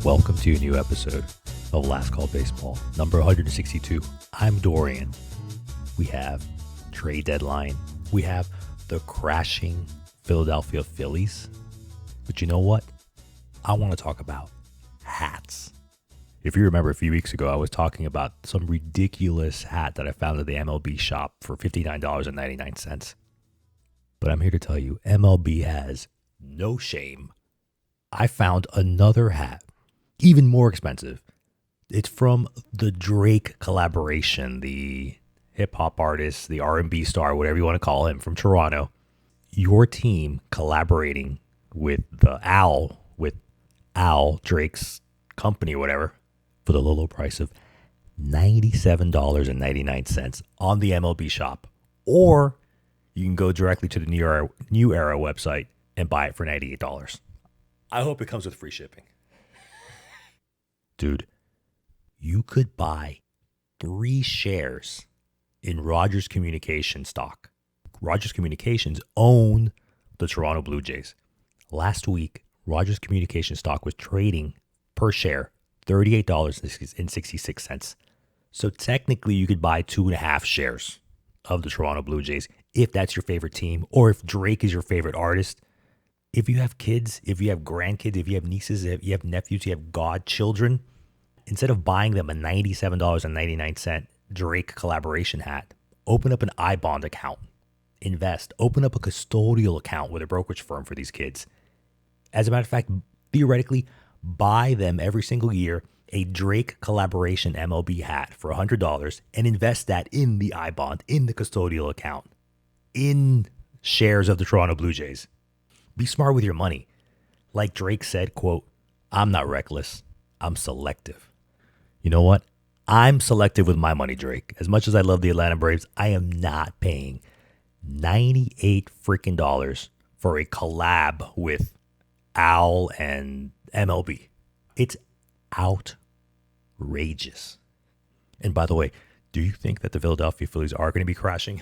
Welcome to a new episode of Last Call Baseball, number 162. I'm Dorian. We have trade deadline. We have the crashing Philadelphia Phillies. But you know what? I want to talk about hats. If you remember a few weeks ago, I was talking about some ridiculous hat that I found at the MLB shop for $59.99. But I'm here to tell you, MLB has no shame. I found another hat, even more expensive. It's from the Drake collaboration, the hip-hop artist, the R&B star, whatever you want to call him, from Toronto. Your team collaborating with Al, Drake's company or whatever, for the low price of $97.99 on the MLB shop. Or you can go directly to the New Era website and buy it for $98. I hope it comes with free shipping. Dude, you could buy 3 shares in Rogers Communications stock. Rogers Communications own the Toronto Blue Jays. Last week, Rogers Communications stock was trading per share $38.66. So technically, you could buy 2.5 shares of the Toronto Blue Jays if that's your favorite team, or if Drake is your favorite artist. If you have kids, if you have grandkids, if you have nieces, if you have nephews, you have godchildren, instead of buying them a $97.99 Drake collaboration hat, open up an iBond account, invest, open up a custodial account with a brokerage firm for these kids. As a matter of fact, theoretically, buy them every single year a Drake collaboration MLB hat for $100 and invest that in the iBond, in the custodial account, in shares of the Toronto Blue Jays. Be smart with your money. Like Drake said, quote, "I'm not reckless, I'm selective." You know what? I'm selective with my money, Drake. As much as I love the Atlanta Braves, I am not paying $98 freaking dollars for a collab with Al and MLB. It's outrageous. And by the way, do you think that the Philadelphia Phillies are going to be crashing?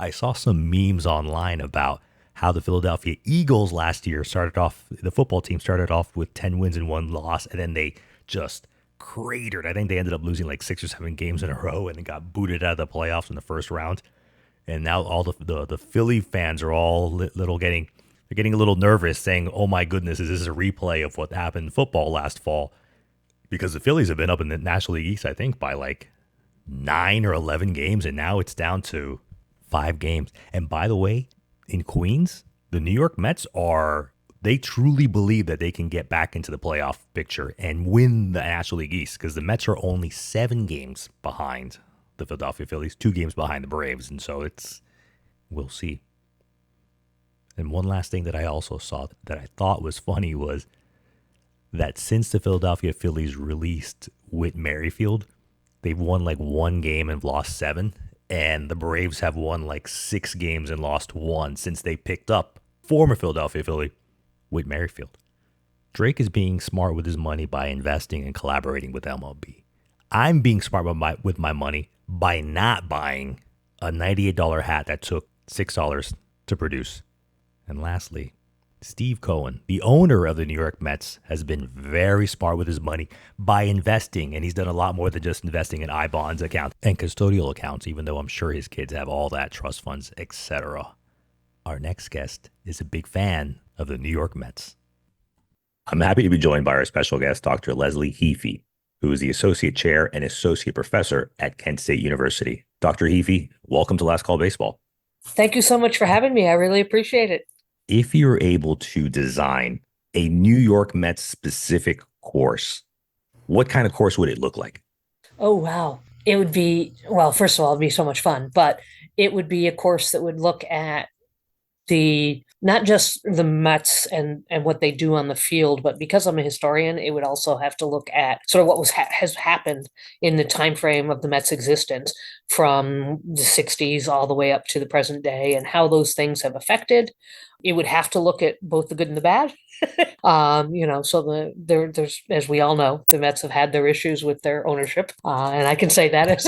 I saw some memes online about how the Philadelphia Eagles last year the football team started off with 10 wins and 1 loss, and then they just cratered. I think they ended up losing like 6 or 7 games in a row and then got booted out of the playoffs in the first round. And now all the Philly fans are all getting a little nervous, saying, "Oh my goodness, is this a replay of what happened in football last fall?" Because the Phillies have been up in the National League East, I think, by like 9 or 11 games, and now it's down to 5 games. And by the way, in Queens, the New York Mets they truly believe that they can get back into the playoff picture and win the National League East, because the Mets are only 7 games behind the Philadelphia Phillies, 2 games behind the Braves. And so we'll see. And one last thing that I also saw that I thought was funny was that since the Philadelphia Phillies released Whit Merrifield, they've won like 1 game and lost 7. And the Braves have won like 6 games and lost 1 since they picked up former Philadelphia Philly Whit Merrifield. Drake is being smart with his money by investing and collaborating with MLB. I'm being smart with my money by not buying a $98 hat that took $6 to produce. And lastly, Steve Cohen, the owner of the New York Mets, has been very smart with his money by investing, and he's done a lot more than just investing in iBonds accounts and custodial accounts, even though I'm sure his kids have all that, trust funds, etc. Our next guest is a big fan of the New York Mets. I'm happy to be joined by our special guest, Dr. Leslie Heaphy, who is the Associate Chair and Associate Professor at Kent State University. Dr. Heaphy, welcome to Last Call Baseball. Thank you so much for having me. I really appreciate it. If you're able to design a New York Mets specific course, what kind of course would it look like? Oh, wow. It would be, well, first of all, it'd be so much fun, but it would be a course that would look at not just the Mets and what they do on the field, but because I'm a historian, it would also have to look at sort of what has happened in the time frame of the Mets' existence from the 60s all the way up to the present day, and how those things have affected. It would have to look at both the good and the bad. So there's, as we all know, the Mets have had their issues with their ownership, and I can say that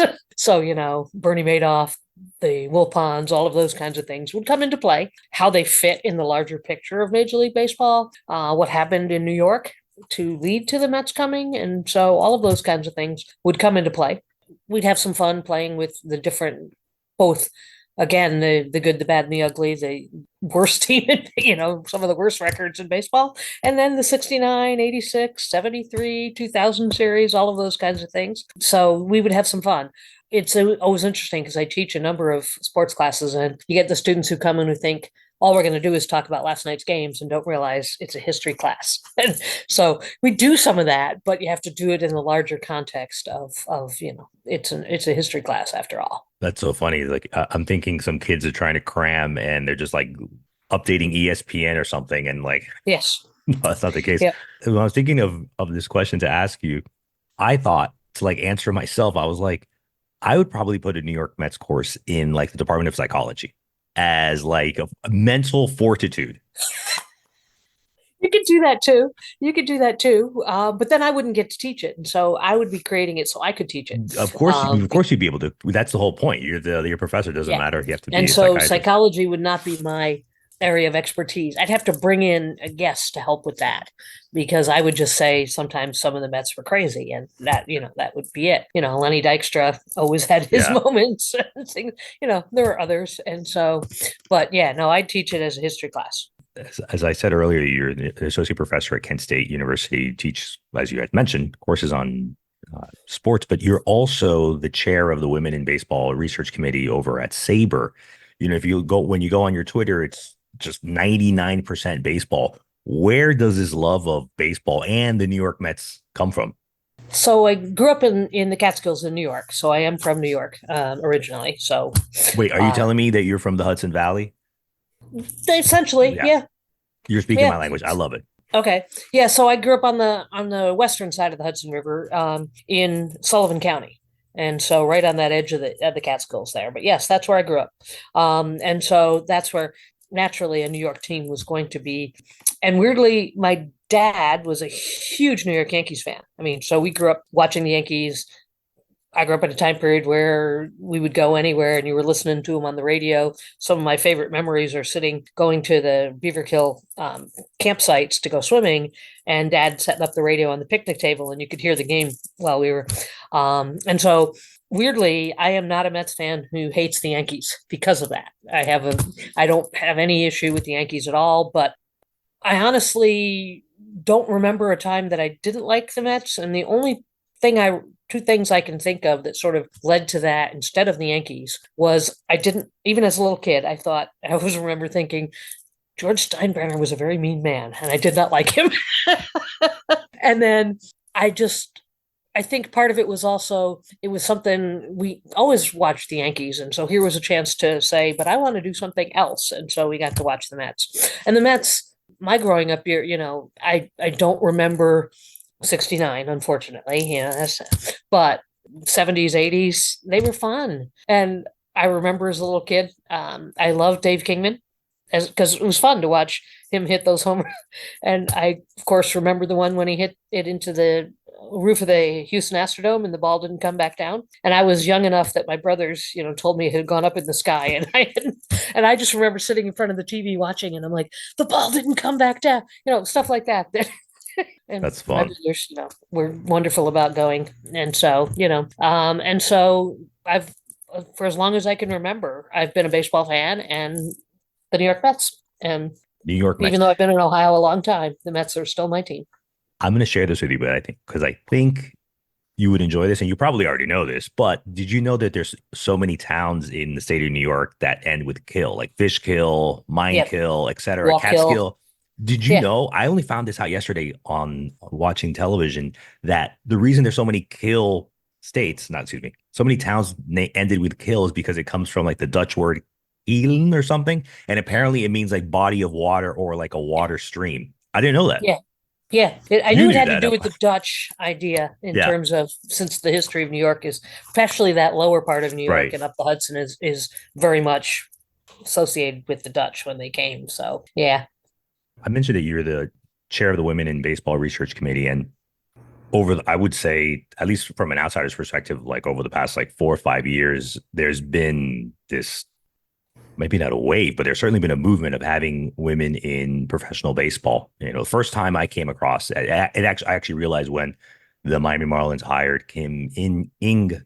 Bernie Madoff, the Wilpons, all of those kinds of things would come into play. How they fit in the larger picture of Major League Baseball, what happened in New York, to lead to the Mets coming. And so all of those kinds of things would come into play. We'd have some fun playing with the different, both again, the good, the bad, and the ugly, the worst team, some of the worst records in baseball, and then the 69, 86, 73, 2000 series, all of those kinds of things. So we would have some fun. It's always interesting because I teach a number of sports classes, and you get the students who come in who think all we're going to do is talk about last night's games and don't realize it's a history class. And so we do some of that, but you have to do it in the larger context of it's a history class after all. That's so funny. Like I'm thinking some kids are trying to cram and they're just like updating ESPN or something, and like Yes. no, that's not the case. Yeah. When I was thinking of this question to ask you, I thought to like answer myself, I was like, I would probably put a New York Mets course in like the Department of Psychology as like a mental fortitude. You could do that too. You could do that too. But then I wouldn't get to teach it. And so I would be creating it so I could teach it. Of course, you'd be able to. That's the whole point. Your professor. Doesn't Yeah. matter. You have to And be a so psychiatrist. psychology would not be my area of expertise. I'd have to bring in a guest to help with that because I would just say sometimes some of the Mets were crazy and that would be it. Lenny Dykstra always had his Yeah. moments and things, there were others. And so, but yeah, no, I'd teach it as a history class. As I said earlier, you're an associate professor at Kent State University. You teach, as you had mentioned, courses on sports, but you're also the chair of the Women in Baseball Research Committee over at Sabre. If you go when you go on your Twitter, it's just 99% baseball. Where does this love of baseball and the New York Mets come from? So I grew up in the Catskills in New York. So I am from New York originally. So Wait, are you uh, telling me that you're from the Hudson Valley? essentially, Yeah, yeah, you're speaking yeah. my language. I love it. Okay. Yeah, so I grew up on the western side of the Hudson River, in Sullivan County. And so right on that edge of the Catskills there. But yes, that's where I grew up. And so that's where naturally a New York team was going to be. And weirdly, my dad was a huge New York Yankees fan. I mean, so we grew up watching the Yankees. I grew up in a time period where we would go anywhere and you were listening to them on the radio. Some of my favorite memories are going to the Beaverkill campsites to go swimming, and Dad setting up the radio on the picnic table, and you could hear the game while we were. And so, weirdly, I am not a Mets fan who hates the Yankees because of that. I don't have any issue with the Yankees at all, but I honestly don't remember a time that I didn't like the Mets, and the only thing I two things I can think of that sort of led to that instead of the Yankees was I didn't even as a little kid I always remember thinking George Steinbrenner was a very mean man and I did not like him. And then I just I think part of it was also it was something we always watched the Yankees, and so here was a chance to say, but I want to do something else, and so we got to watch the Mets. And the Mets, my growing up year, I don't remember 69, unfortunately, but 70s, 80s, they were fun. And I remember as a little kid, I loved Dave Kingman because it was fun to watch him hit those home. And I, of course, remember the one when he hit it into the roof of the Houston Astrodome and the ball didn't come back down. And I was young enough that my brothers, told me it had gone up in the sky, and and I just remember sitting in front of the TV watching, and I'm like, the ball didn't come back down, stuff like that. And That's my fun. brothers, were wonderful about going. And so, and so I've, for as long as I can remember, I've been a baseball fan and the New York Mets. And New York Mets. even though I've been in Ohio a long time, the Mets are still my team. I'm going to share this with you, but I think you would enjoy this, and you probably already know this. But did you know that there's so many towns in the state of New York that end with kill, like Fishkill, Yep. Minekill, etc., Walk Hill. Catskill? Did you Yeah. know? I only found this out yesterday on watching television that the reason there's so many kill states, not excuse me, so many towns ended with kill is because it comes from like the Dutch word "elen" or something, and apparently it means like body of water or like a water stream. I didn't know that. Yeah. Yeah. I You knew it knew had to that do up. with the Dutch idea in Yeah, terms of since the history of New York is, especially that lower part of New York right. and up the Hudson is very much associated with the Dutch when they came. So yeah. I mentioned that you're the chair of the Women in Baseball Research Committee, and I would say, at least from an outsider's perspective, like over the past like 4 or 5 years, there's been this maybe not a wave, but there's certainly been a movement of having women in professional baseball. The first time I came across I actually realized when the Miami Marlins hired Kim In Ing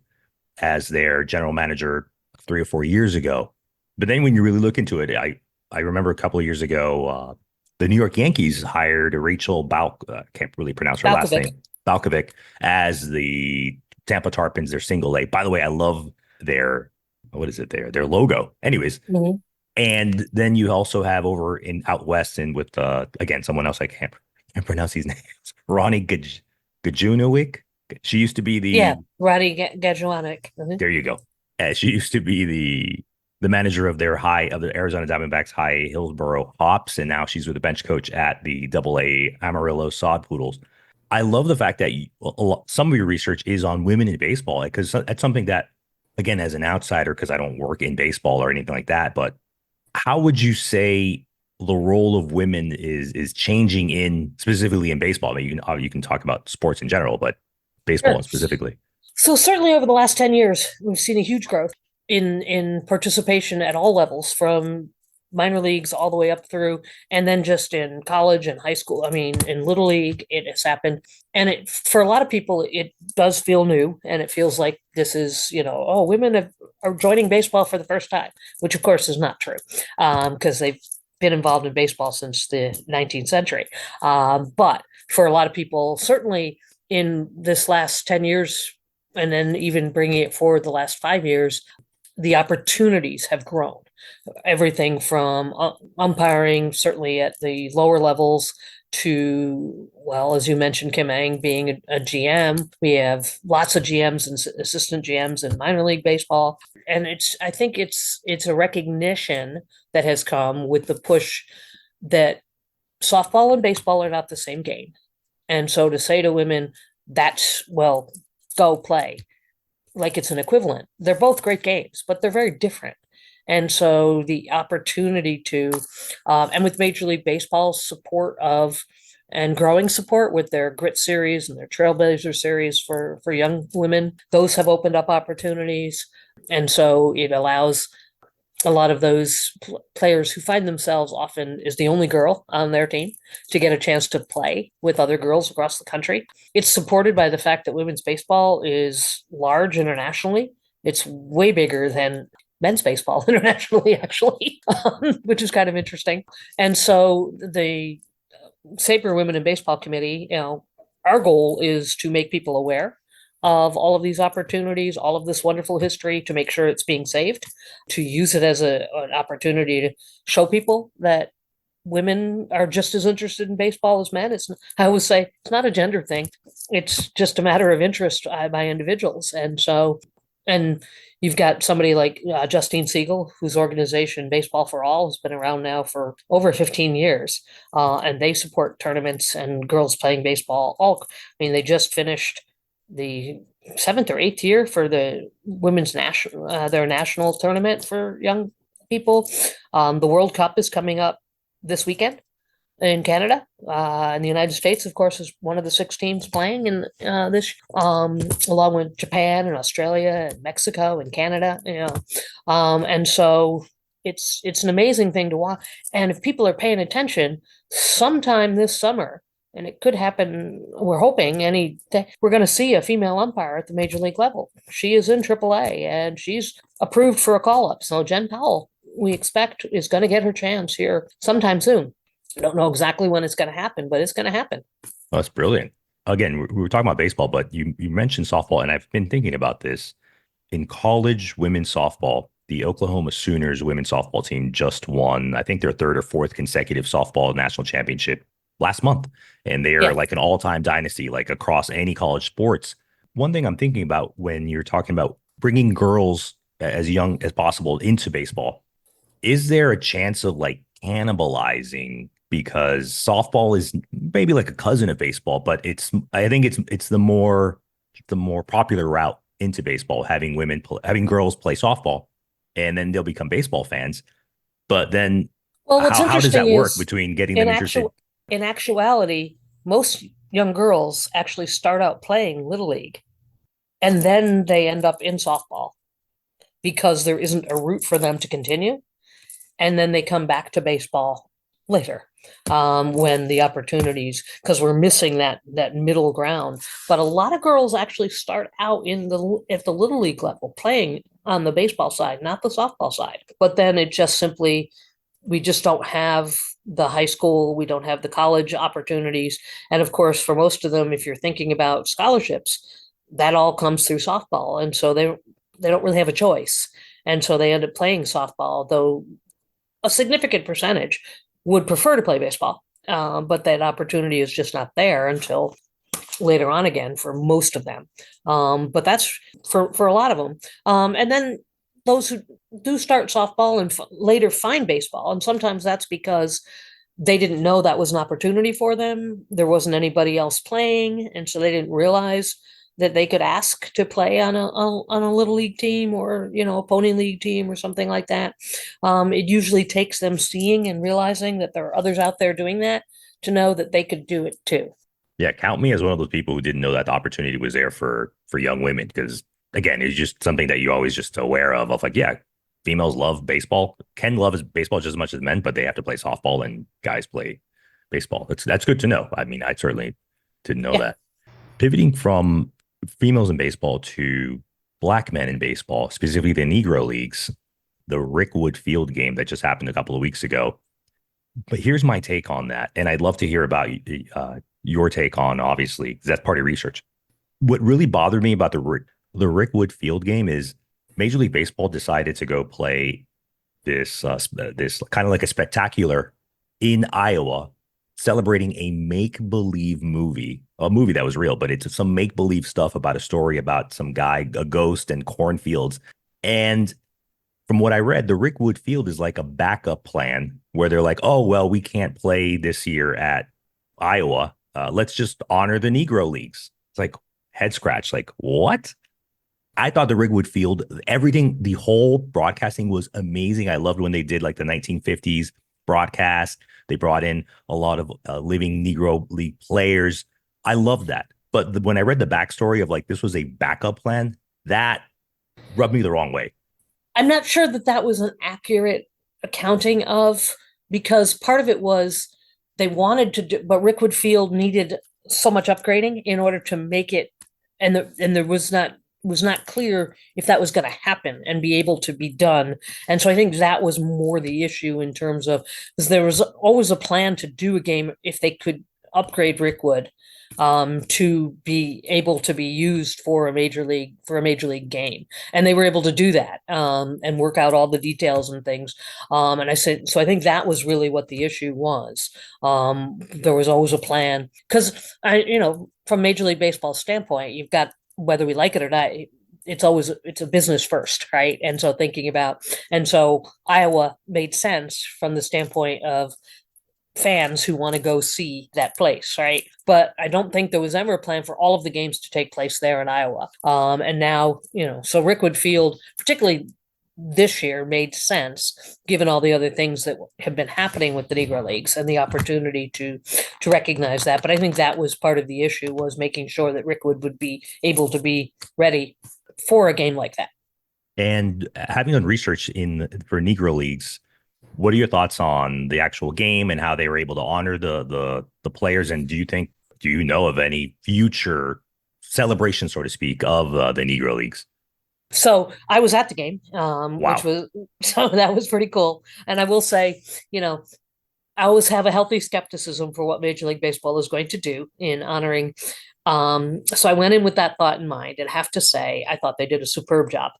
as their general manager 3 or 4 years ago. But then when you really look into it, I remember a couple of years ago, the New York Yankees hired Rachel can't really pronounce her last Balkovic. name, Balkovic, as the Tampa Tarpons, their single A. By the way, I love their what is it their logo. Anyways, Mhm. and then you also have over in out west and with again someone else I can't pronounce these names. Ronnie Gajunovic. She used to be Yeah, the Roddy Gajuanic. there you go. She used to be the manager of the Arizona Diamondbacks High Hillsboro Hops, and now she's with the bench coach at the Double A Amarillo Sod Poodles. I love the fact that some of your research is on women in baseball because that's something that, again, as an outsider, because I don't work in baseball or anything like that, but how would you say the role of women is changing in specifically in baseball? I mean, you can talk about sports in general, but baseball Sure. and specifically. So certainly over the last 10 years, we've seen a huge growth in participation at all levels, from minor leagues all the way up through, and then just in college and high school. I mean, in Little League, it has happened. And it for a lot of people, it does feel new, and it feels like this is, oh, are joining baseball for the first time, which of course is not true, because they've been involved in baseball since the 19th century. But for a lot of people, certainly in this last 10 years, and then even bringing it forward the last 5 years, the opportunities have grown. Everything from umpiring, certainly at the lower levels, to, well, as you mentioned, Kim Ang being a GM. We have lots of GMs and assistant GMs in minor league baseball. And I think it's a recognition that has come with the push that softball and baseball are not the same game. And so to say to women, that's, well, go play, like it's an equivalent. They're both great games, but they're very different. And so the opportunity to, and with Major League Baseball's support of and growing support with their Grit series and their Trailblazer series for young women, those have opened up opportunities. And so it allows a lot of those players who find themselves often as the only girl on their team to get a chance to play with other girls across the country. It's supported by the fact that women's baseball is large internationally. It's way bigger than men's baseball internationally, actually, which is kind of interesting. And so the Saber Women in Baseball Committee, our goal is to make people aware of all of these opportunities, all of this wonderful history, to make sure it's being saved, to use it as an opportunity to show people that women are just as interested in baseball as men. I always say it's not a gender thing. It's just a matter of interest by individuals. And you've got somebody like Justine Siegel, whose organization Baseball for All has been around now for over 15 years, and they support tournaments and girls playing baseball. They just finished the seventh or eighth year for the women's national their national tournament for young people. The World Cup is coming up this weekend in Canada. In the United States, of course, is one of the 6 teams playing in this, along with Japan and Australia and Mexico and Canada. And so it's an amazing thing to watch. And if people are paying attention, sometime this summer, and it could happen, we're hoping any day, we're going to see a female umpire at the major league level. She is in AAA and she's approved for a call up. So Jen Powell, we expect, is going to get her chance here sometime soon. I don't know exactly when it's going to happen, but it's going to happen. Oh, that's brilliant. Again, we were talking about baseball, but you mentioned softball, and I've been thinking about this. In college women's softball, the Oklahoma Sooners women's softball team just won, I think, their third or fourth consecutive softball national championship last month. And they are Yeah. like an all-time dynasty, like across any college sports. One thing I'm thinking about when you're talking about bringing girls as young as possible into baseball, is there a chance of like cannibalizing because softball is maybe like a cousin of baseball, but I think it's the more popular route into baseball, having girls play softball, and then they'll become baseball fans. But then Well, what's how does interesting that work is between getting in them interested? actual in actuality, most young girls actually start out playing little league and then they end up in softball because there isn't a route for them to continue. and then they come back to baseball later when the opportunities, because we're missing that middle ground. But a lot of girls actually start out at the little league level playing on the baseball side, not the softball side. But then it just simply, we just don't have the high school, we don't have the college opportunities. And of course, for most of them, if you're thinking about scholarships, that all comes through softball. And so they don't really have a choice. And so they end up playing softball, though a significant percentage would prefer to play baseball. But that opportunity is just not there until later on again for most of them. But that's for a lot of them. And then those who do start softball and later find baseball, and sometimes that's because they didn't know that was an opportunity for them. There wasn't anybody else playing, and so they didn't realize that they could ask to play on a little league team, or a pony league team or something like that. It usually takes them seeing and realizing that there are others out there doing that to know that they could do it too. Yeah, count me as one of those people who didn't know that the opportunity was there for young women, because again, it's just something that you always just aware of like, yeah, females love baseball, can love baseball just as much as men, but they have to play softball and guys play baseball. That's good to know. I mean, I certainly didn't know Yeah. that. Pivoting from females in baseball to black men in baseball, specifically the Negro Leagues, the Rick Wood Field game that just happened a couple of weeks ago. But here's my take on that, and I'd love to hear about your take on, obviously, because that's part of research. What really bothered me about the Rick Wood Field game is Major League Baseball decided to go play this kind of like a spectacular in Iowa, celebrating a make-believe movie, a movie that was real, but it's some make-believe stuff about a story about some guy, a ghost, and cornfields. And from what I read, the Rick Wood Field is like a backup plan where they're like, oh, well, we can't play this year at Iowa. Let's just honor the Negro Leagues. It's like head scratch. Like, what? I thought the Rick Wood Field, everything, the whole broadcasting was amazing. I loved when they did like the 1950s broadcast. They brought in a lot of living Negro League players. I loved that. But when I read the backstory of like this was a backup plan, that rubbed me the wrong way. I'm not sure that that was an accurate accounting of, because part of it was they wanted to do, but Rickwood Field needed so much upgrading in order to make it, and there was not clear if that was going to happen and be able to be done. And so I think that was more the issue in terms of, because there was always a plan to do a game if they could upgrade Rickwood to be able to be used for a major league game, and they were able to do that and work out all the details and things. And I said, so I think that was really what the issue was. There was always a plan, because from Major League Baseball standpoint, you've got, whether we like it or not, it's a business first, right? And so Iowa made sense from the standpoint of fans who want to go see that place, right? But I don't think there was ever a plan for all of the games to take place there in Iowa. And now, so Rickwood Field, particularly this year, made sense given all the other things that have been happening with the Negro Leagues and the opportunity to recognize that. But I think that was part of the issue, was making sure that Rickwood would be able to be ready for a game like that. And having done research for Negro Leagues, what are your thoughts on the actual game and how they were able to honor the players? And do you know of any future celebration, so to speak, of the Negro Leagues? So I was at the game, which Wow. was so that was pretty cool. And I will say, I always have a healthy skepticism for what Major League Baseball is going to do in honoring. So I went in with that thought in mind, and have to say, I thought they did a superb job.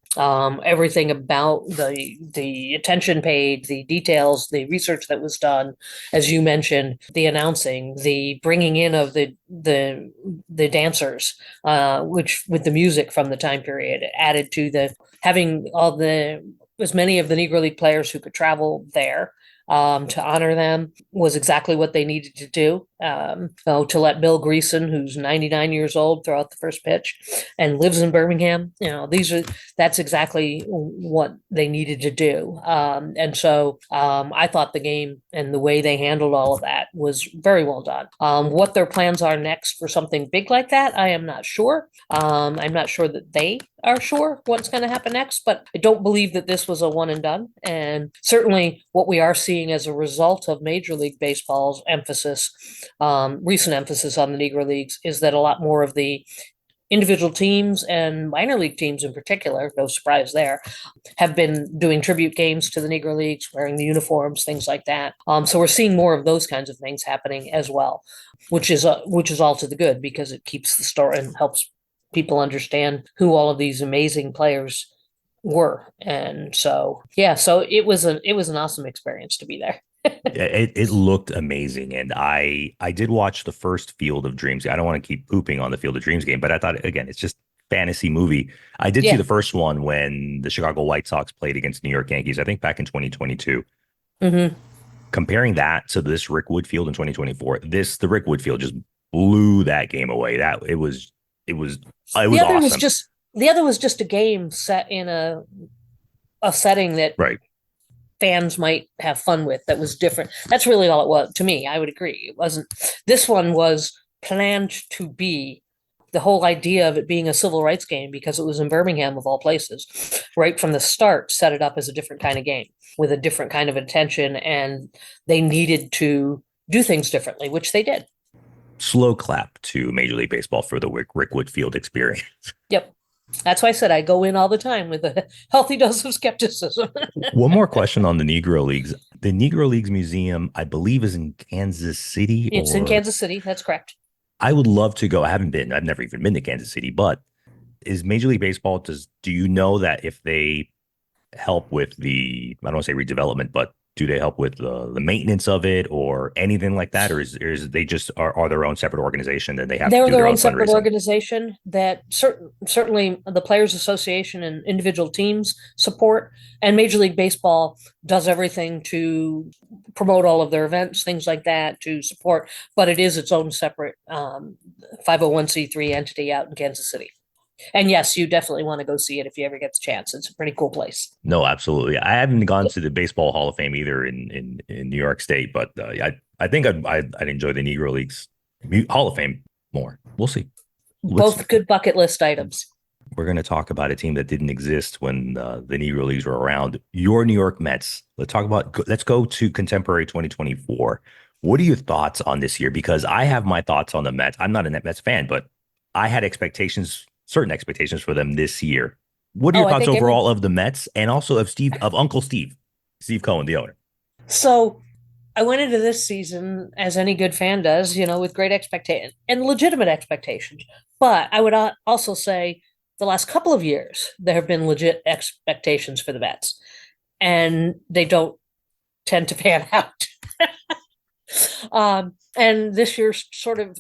Everything about the attention paid, the details, the research that was done, as you mentioned, the announcing, the bringing in of the dancers, which with the music from the time period added to the having all the as many of the Negro League players who could travel there to honor them was exactly what they needed to do. To let Bill Greason, who's 99 years old, throw out the first pitch and lives in Birmingham, that's exactly what they needed to do. And so I thought the game and the way they handled all of that was very well done. What their plans are next for something big like that, I am not sure. I'm not sure that they are sure what's going to happen next, but I don't believe that this was a one and done. And certainly what we are seeing as a result of Major League Baseball's emphasis, recent emphasis on the Negro Leagues, is that a lot more of the individual teams and minor league teams in particular, no surprise there, have been doing tribute games to the Negro Leagues, wearing the uniforms, things like that. So we're seeing more of those kinds of things happening as well, which is all to the good because it keeps the story and helps people understand who all of these amazing players were. And so yeah, so it was an awesome experience to be there. It looked amazing, and I did watch the first Field of Dreams. I don't want to keep pooping on the Field of Dreams game, but I thought again, it's just fantasy movie. I did see Yeah. the first one when the Chicago White Sox played against New York Yankees. I think back in 2022. Hmm. Comparing that to this Rick Woodfield in 2024, the Rick Woodfield just blew that game away. That it The was other was awesome. just the other was just a game set in a setting that Right. fans might have fun with that was different. That's really all it was to me. I would agree. It wasn't, this one was planned to be the whole idea of it being a civil rights game because it was in Birmingham of all places. Right from the start, set it up as a different kind of game with a different kind of attention, and they needed to do things differently, which they did. Slow clap to Major League Baseball for the Rick Woodfield experience. Yep. That's why I said I go in all the time with a healthy dose of skepticism. One more question on the Negro Leagues. The Negro Leagues Museum, I believe, is in Kansas City, It's in or Kansas City. That's correct. I would love to go. I haven't been. I've never even been to Kansas City, but is Major League Baseball, do you know that if they help with I don't want to say redevelopment, but do they help with the maintenance of it or anything like that? Or is they just are their own separate organization and they have to They're do their their own own separate fundraising? organization that certainly the Players Association and individual teams support, and Major League Baseball does everything to promote all of their events, things like that, to support. But it is its own separate 501(c)(3) entity out in Kansas City. And yes, you definitely want to go see it if you ever get the chance. It's a pretty cool place. No, absolutely. I haven't gone to the Baseball Hall of Fame either in New York State, but I think I'd enjoy the Negro Leagues Hall of Fame more. We'll see. Let's Both good bucket list items. We're going to talk about a team that didn't exist when the Negro Leagues were around. Your New York Mets. Let's go to contemporary 2024. What are your thoughts on this year? Because I have my thoughts on the Mets. I'm not a Mets fan, but I had certain expectations for them this year. What are Oh, your I thoughts think overall of the Mets and also of Uncle Steve Cohen, the owner? so. I went into this season, as any good fan does, with great expectation and legitimate expectations. But I would also say the last couple of years, there have been legit expectations for the Mets, and they don't tend to pan out. And this year's sort of,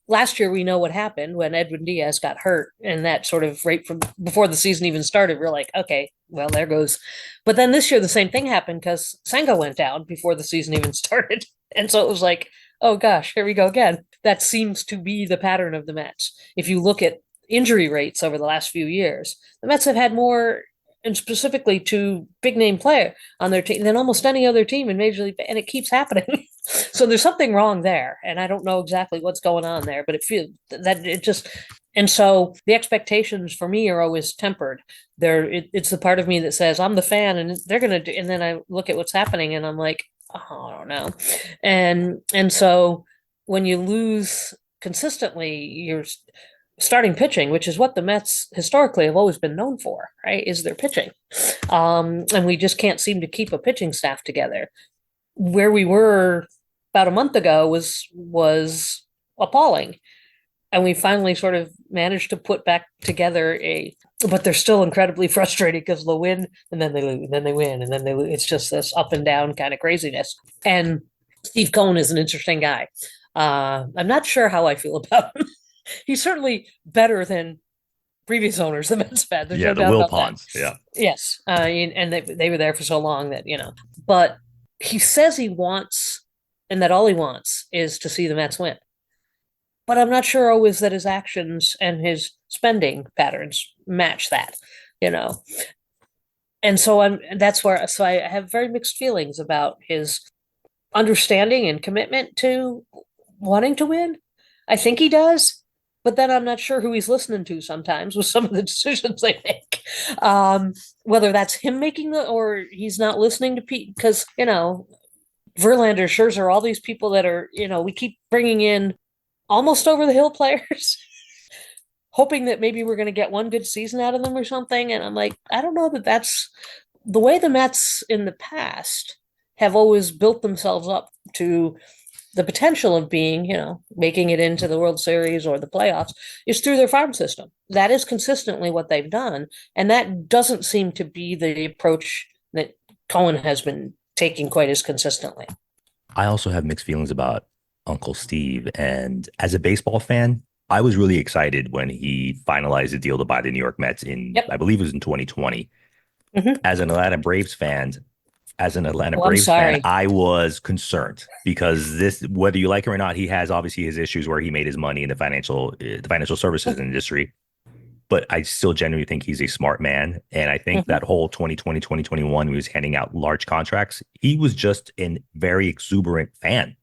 last year we know what happened when Edwin Diaz got hurt, and that sort of right from before the season even started, we're like, okay, well, there goes. But then this year the same thing happened because Senga went down before the season even started, and so it was like, oh gosh, here we go again. That seems to be the pattern of the Mets. If you look at injury rates over the last few years, the Mets have had more, and specifically to big name player on their team than almost any other team in Major League, and it keeps happening. So there's something wrong there, and I don't know exactly what's going on there, but it feels that it just. And so the expectations for me are always tempered. It's the part of me that says I'm the fan, and they're gonna do. And then I look at what's happening, and I'm like, oh, I don't know. And so when you lose consistently, you're starting pitching, which is what the Mets historically have always been known for, right? Is their pitching. And we just can't seem to keep a pitching staff together. Where we were about a month ago was appalling. And we finally sort of managed to put back together but they're still incredibly frustrated because they'll win and then they lose, and then they win, and then they lose. It's just this up and down kind of craziness. And Steve Cohen is an interesting guy. I'm not sure how I feel about him. He's certainly better than previous owners the Mets had. There's Yeah, no the doubt Will about that. Ponds. Yeah. Yes, and they were there for so long that But he says he wants, and that all he wants is to see the Mets win. But I'm not sure always that his actions and his spending patterns match that, you know. And so I have very mixed feelings about his understanding and commitment to wanting to win. I think he does, but then I'm not sure who he's listening to sometimes with some of the decisions they make. Um, Whether that's him making the or he's not listening to Pete because Verlander, Scherzer, all these people that are we keep bringing in almost over the hill players, hoping that maybe we're going to get one good season out of them or something. And I'm like, I don't know that that's the way the Mets in the past have always built themselves up to the potential of being, making it into the World Series or the playoffs is through their farm system. That is consistently what they've done. And that doesn't seem to be the approach that Cohen has been taking quite as consistently. I also have mixed feelings about Uncle Steve. And as a baseball fan, I was really excited when he finalized the deal to buy the New York Mets in, Yep. I believe it was in 2020. Mm-hmm. As an Atlanta Braves fan, Oh, I'm sorry. I was concerned because this, whether you like him or not, he has obviously his issues where he made his money in the financial services industry. But I still genuinely think he's a smart man. And I think Mm-hmm. that whole 2020, 2021, he was handing out large contracts. He was just a very exuberant fan.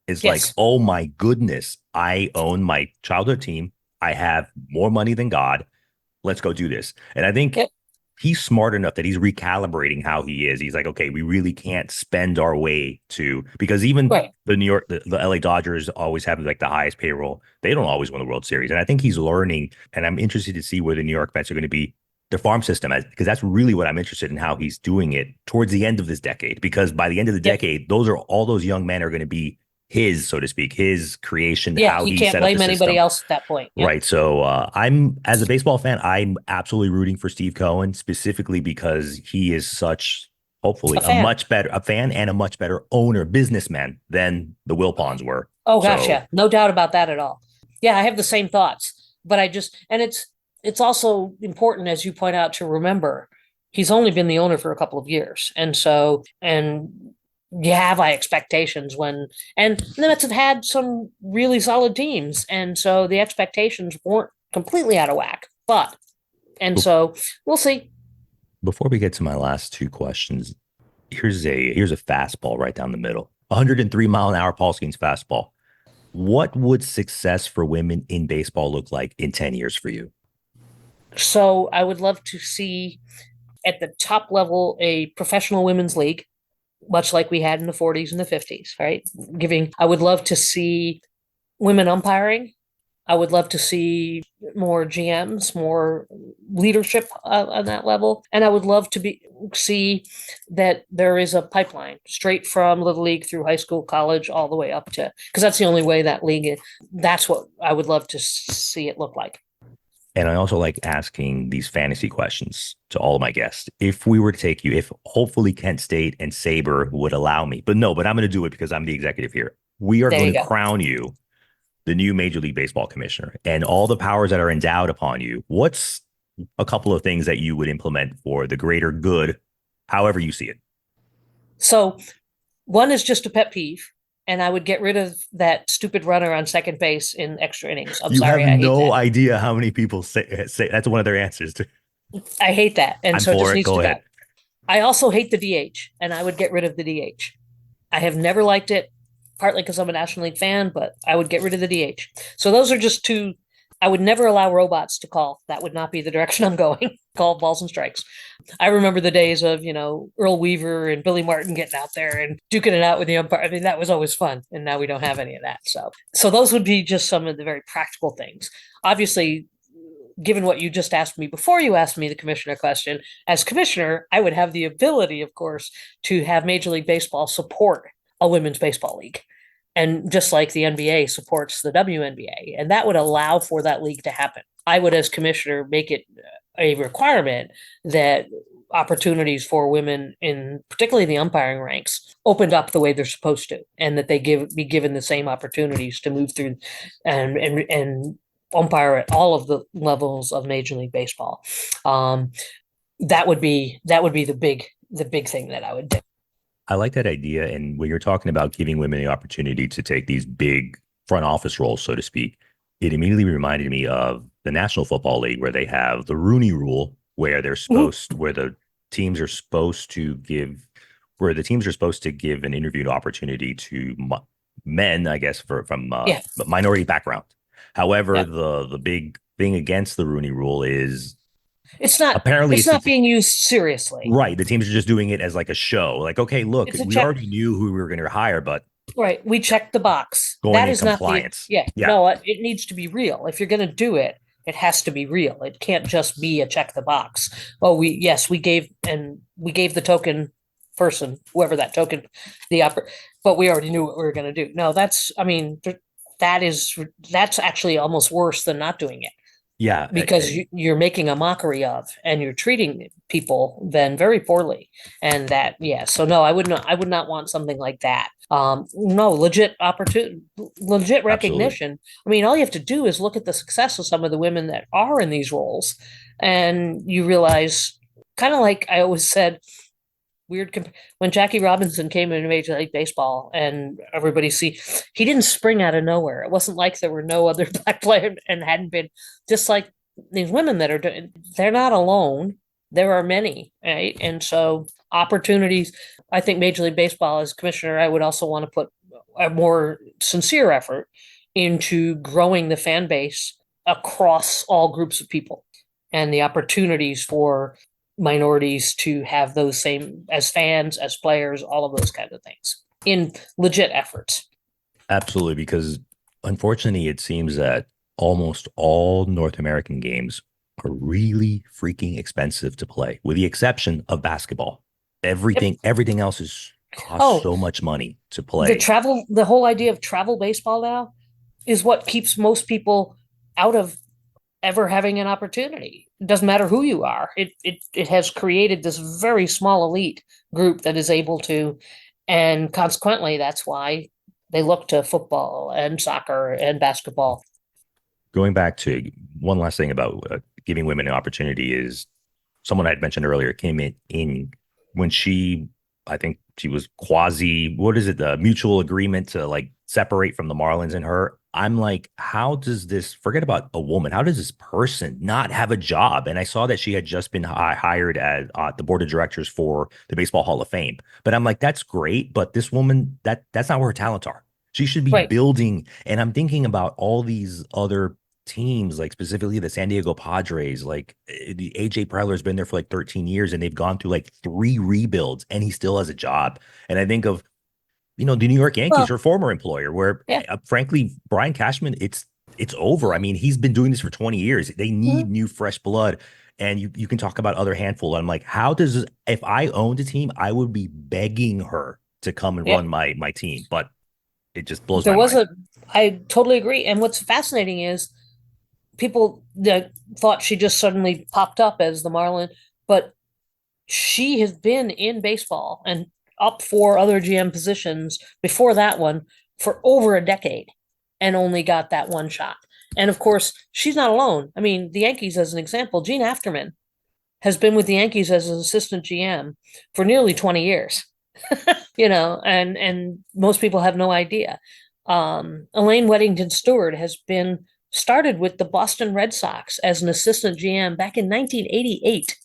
It's like, Yes. oh my goodness, I own my childhood team. I have more money than God. Let's go do this. And I think Yep. he's smart enough that he's recalibrating how he is. He's like, okay, we really can't spend our way to, because even Right. the LA Dodgers always have like the highest payroll. They don't always win the World Series. And I think he's learning, and I'm interested to see where the New York Mets are going to be, their farm system, because that's really what I'm interested in, how he's doing it towards the end of this decade. Because by the end of the Yep. decade, those are all those young men are going to be his, so to speak, his creation, Yeah. how You he can't set up the blame anybody system. else at that point. Yep. Right. So I'm, as a baseball fan, I'm absolutely rooting for Steve Cohen, specifically because he is such, hopefully, A fan. a fan and a much better owner, businessman than the Wilpons were. Oh gosh, So, yeah. No doubt about that at all. Yeah, I have the same thoughts, but it's also important, as you point out, to remember he's only been the owner for a couple of years. And you have high expectations and the Mets have had some really solid teams. And so the expectations weren't completely out of whack. And so we'll see. before we get to my last two questions, here's a fastball right down the middle. 103-mile-an-hour Paul Skeens fastball. What would success for women in baseball look like in 10 years for you? So I would love to see at the top level a professional women's league, much like we had in the 40s and the 50s, right? I would love to see women umpiring. I would love to see more GMs, more leadership on that level, and I would love to see that there is a pipeline straight from little league through high school, college, all the way up to because that's the only way that league. That's what I would love to see it look like. And I also like asking these fantasy questions to all of my guests. If we were to take you, if hopefully Kent State and Sabre would allow me, but no, but I'm going to do it because I'm the executive here. We are There going you to go. crown you the new Major League Baseball commissioner and all the powers that are endowed upon you. What's a couple of things that you would implement for the greater good, however you see it? So one is just a pet peeve, and I would get rid of that stupid runner on second base in extra innings. I'm You have sorry, I hate no that. idea how many people say that's one of their answers. I hate that, and I'm so it for just it. needs Go to ahead. go. I also hate the DH, and I would get rid of the DH. I have never liked it, partly because I'm a National League fan, but I would get rid of the DH. So those are just two. I would never allow robots to call. That would not be the direction I'm going. Call balls and strikes. I remember the days of, Earl Weaver and Billy Martin getting out there and duking it out with the umpire. I mean, that was always fun. And now we don't have any of that. So those would be just some of the very practical things. Obviously, given what you just asked me before you asked me the commissioner question, as commissioner, I would have the ability, of course, to have Major League Baseball support a women's baseball league. And just like the NBA supports the WNBA, and that would allow for that league to happen. I would, as commissioner, make it a requirement that opportunities for women in particularly the umpiring ranks opened up the way they're supposed to, and that they be given the same opportunities to move through and umpire at all of the levels of Major League Baseball. Um, that would be the big thing that I would do. I like that idea. And when you're talking about giving women the opportunity to take these big front office roles, so to speak, it immediately reminded me of the National Football League, where they have the Rooney Rule, where the teams are supposed to give, an interview opportunity to men, I guess, from Yeah. minority background. However, Yeah. the big thing against the Rooney Rule is It's not apparently it's it's the not being used seriously. right. The teams are just doing it as like a show. Like, okay, look, It's a we check. already knew who we were going to hire, but Right. We checked the box. going That in is not the, compliance. yeah, Yeah, no, it needs to be real. If you're going to do it, it has to be real. It can't just be a check the box. Oh, yes, we gave the token person, whoever that token, the upper, but we already knew what we were going to do. No, I mean, that's actually almost worse than not doing it yeah. because you're making a mockery of and you're treating people then very poorly. And that, yeah, so no, I would not want something like that. No, legit opportunity, legit Absolutely. recognition. I mean, all you have to do is look at the success of some of the women that are in these roles, and you realize, kind of like I always said, when Jackie Robinson came into Major League Baseball, and he didn't spring out of nowhere. It wasn't like there were no other black players and hadn't been, just like these women that are doing. They're not alone. There are many, right? And so opportunities. I think Major League Baseball, as commissioner, I would also want to put a more sincere effort into growing the fan base across all groups of people and the opportunities for minorities to have those same as fans, as players, all of those kinds of things in legit efforts. Absolutely. Because unfortunately, it seems that almost all North American games are really freaking expensive to play, with the exception of basketball. Yep. Everything else is costs Oh, so much money to play. the whole idea of travel baseball now is what keeps most people out of ever having an opportunity. It doesn't matter who you are. It has created this very small elite group that is able to, and consequently, that's why they look to football and soccer and basketball. Going back to one last thing about giving women an opportunity is someone I had mentioned earlier came in when I think she was quasi, what is it, the mutual agreement to like separate from the Marlins and her. I'm like, how does this, forget about a woman, how does this person not have a job? And I saw that she had just been hired as the board of directors for the Baseball Hall of Fame. But I'm like, that's great, but this woman, that's not where her talents are. She should be Right. building. And I'm thinking about all these other teams, like specifically the San Diego Padres. Like the AJ Preller's been there for like 13 years and they've gone through like 3 rebuilds and he still has a job. And I think of, the New York Yankees, Well, her former employer, where yeah. frankly, Brian Cashman, it's over. I mean, he's been doing this for 20 years. They need Mhm. new fresh blood. And you can talk about other handful. I'm like, how does this, if I owned a team, I would be begging her to come and Yeah. run my team. But it just blows There my was mind. a, I totally agree. And what's fascinating is people that thought she just suddenly popped up as the Marlin, but she has been in baseball and up for other GM positions before that one for over a decade and only got that one shot. And of course, she's not alone. I mean, the Yankees, as an example, Gene Afterman has been with the Yankees as an assistant GM for nearly 20 years, and most people have no idea. Elaine Weddington Stewart has been started with the Boston Red Sox as an assistant GM back in 1988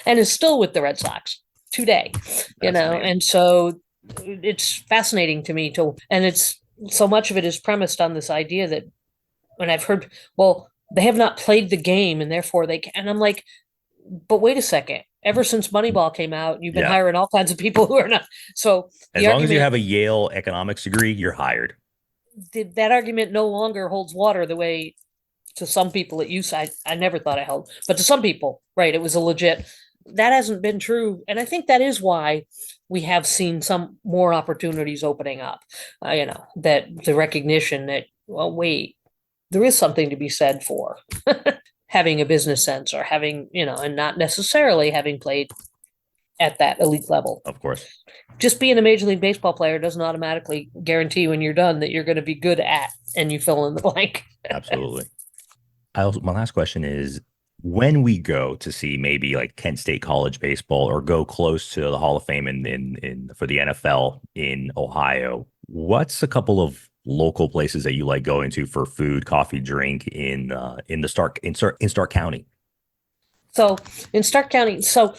and is still with the Red Sox today, That's amazing. and so it's fascinating to me and it's so much of it is premised on this idea that when I've heard, well, they have not played the game and therefore they can, and I'm like, but wait a second. Ever since Moneyball came out, you've been Yeah. hiring all kinds of people who are not. So As the long as you argument, have a Yale economics degree, you're hired. that argument no longer holds water the way to some people it used. I never thought it held, but to some people, right, it was a legit. That hasn't been true, and I think that is why we have seen some more opportunities opening up. That the recognition that, well, wait, there is something to be said for having a business sense or having, and not necessarily having played at that elite level. Of course. Just being a Major League Baseball player doesn't automatically guarantee when you're done that you're going to be good at, and you fill in the blank. Absolutely. My last question is, when we go to see maybe like Kent State College baseball or go close to the Hall of Fame in for the NFL in Ohio, what's a couple of local places that you like going to for food, coffee, drink in Stark County? So in Stark County, so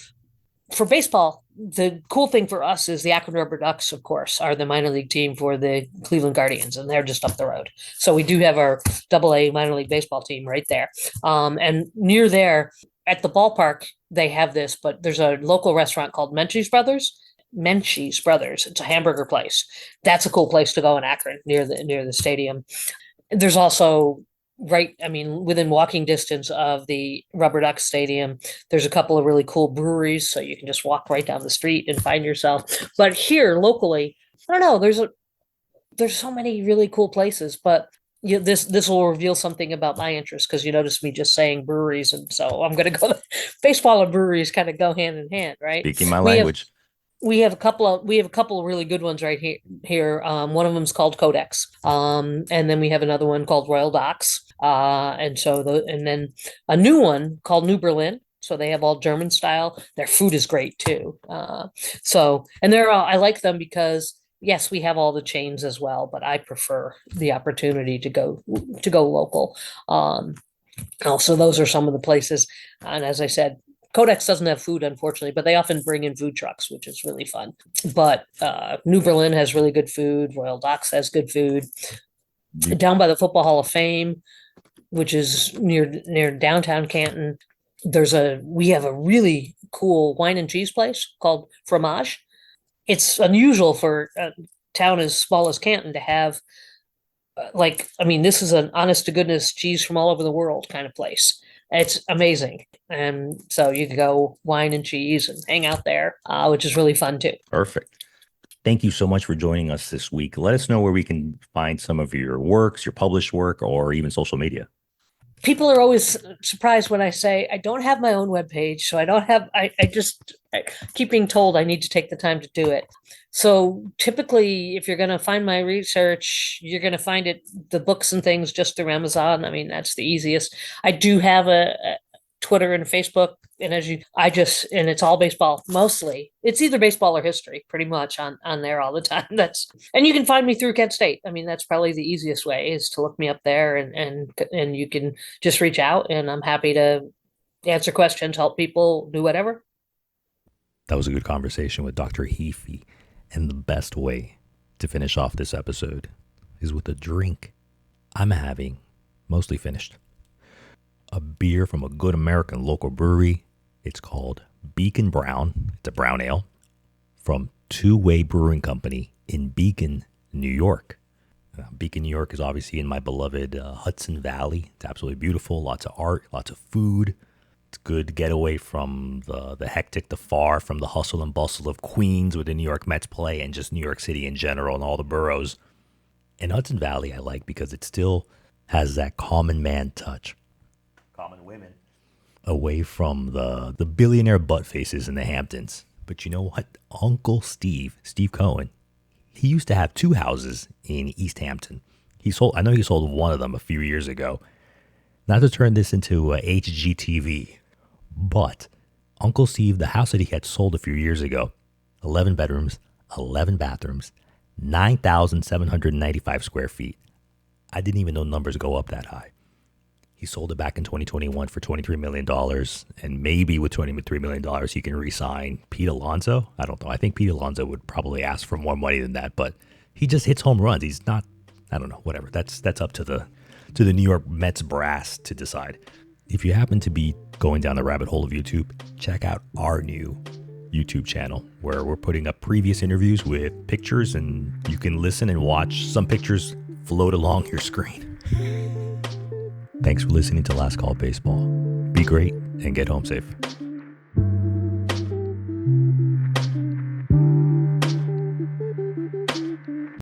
for baseball, the cool thing for us is the Akron Rubber Ducks, of course, are the minor league team for the Cleveland Guardians, and they're just up the road. So we do have our AA minor league baseball team right there. And near there at the ballpark, they have this, but there's a local restaurant called Menchie's Brothers. Menchie's Brothers. It's a hamburger place. That's a cool place to go in Akron near the stadium. There's also within walking distance of the Rubber Duck Stadium, there's a couple of really cool breweries, so you can just walk right down the street and find yourself. But here locally, I don't know, there's so many really cool places, but this will reveal something about my interest because you noticed me just saying breweries, and so I'm going to go. Baseball and breweries kind of go hand in hand, right? Speaking my language. We have a couple of really good ones right here. One of them is called Codex. And then we have another one called Royal Docks. And then a new one called New Berlin. So they have all German style. Their food is great too. And I like them because yes, we have all the chains as well, but I prefer the opportunity to go local. Also, those are some of the places. And as I said, Codex doesn't have food, unfortunately, but they often bring in food trucks, which is really fun. But New Berlin has really good food. Royal Docks has good food. Down by the Football Hall of Fame, which is near downtown Canton, we have a really cool wine and cheese place called Fromage. It's unusual for a town as small as Canton to have this is an honest to goodness cheese from all over the world kind of place. It's amazing. And so you can go wine and cheese and hang out there, which is really fun too. Perfect. Thank you so much for joining us this week. Let us know where we can find some of your works, your published work, or even social media. People are always surprised when I say I don't have my own webpage. So I keep being told I need to take the time to do it. So typically, if you're going to find my research, you're going to find the books and things just through Amazon. I mean, that's the easiest. I do have a Twitter and Facebook, and and it's all baseball mostly. It's either baseball or history, pretty much on there all the time. And you can find me through Kent State. I mean, that's probably the easiest way is to look me up there, and you can just reach out, and I'm happy to answer questions, help people, do whatever. That was a good conversation with Dr. Heaphy. And the best way to finish off this episode is with a drink I'm having, mostly finished. A beer from a good American local brewery. It's called Beacon Brown. It's a brown ale from Two Way Brewing Company in Beacon, New York. Beacon, New York is obviously in my beloved Hudson Valley. It's absolutely beautiful. Lots of art, lots of food. It's good to get away from the hectic, the far from the hustle and bustle of Queens where the New York Mets play and just New York City in general and all the boroughs. And Hudson Valley I like because it still has that common man touch. Common women. Away from the billionaire butt faces in the Hamptons. But you know what? Uncle Steve Cohen, he used to have two houses in East Hampton. I know he sold one of them a few years ago. Not to turn this into HGTV, but Uncle Steve, the house that he had sold a few years ago, 11 bedrooms, 11 bathrooms, 9,795 square feet. I didn't even know numbers go up that high. He sold it back in 2021 for $23 million, and maybe with $23 million, he can re-sign Pete Alonso. I don't know. I think Pete Alonso would probably ask for more money than that, but he just hits home runs. He's not, I don't know, whatever. That's up to the New York Mets brass to decide. If you happen to be going down the rabbit hole of YouTube, check out our new YouTube channel where we're putting up previous interviews with pictures, and you can listen and watch some pictures float along your screen. Thanks for listening to Last Call Baseball. Be great and get home safe.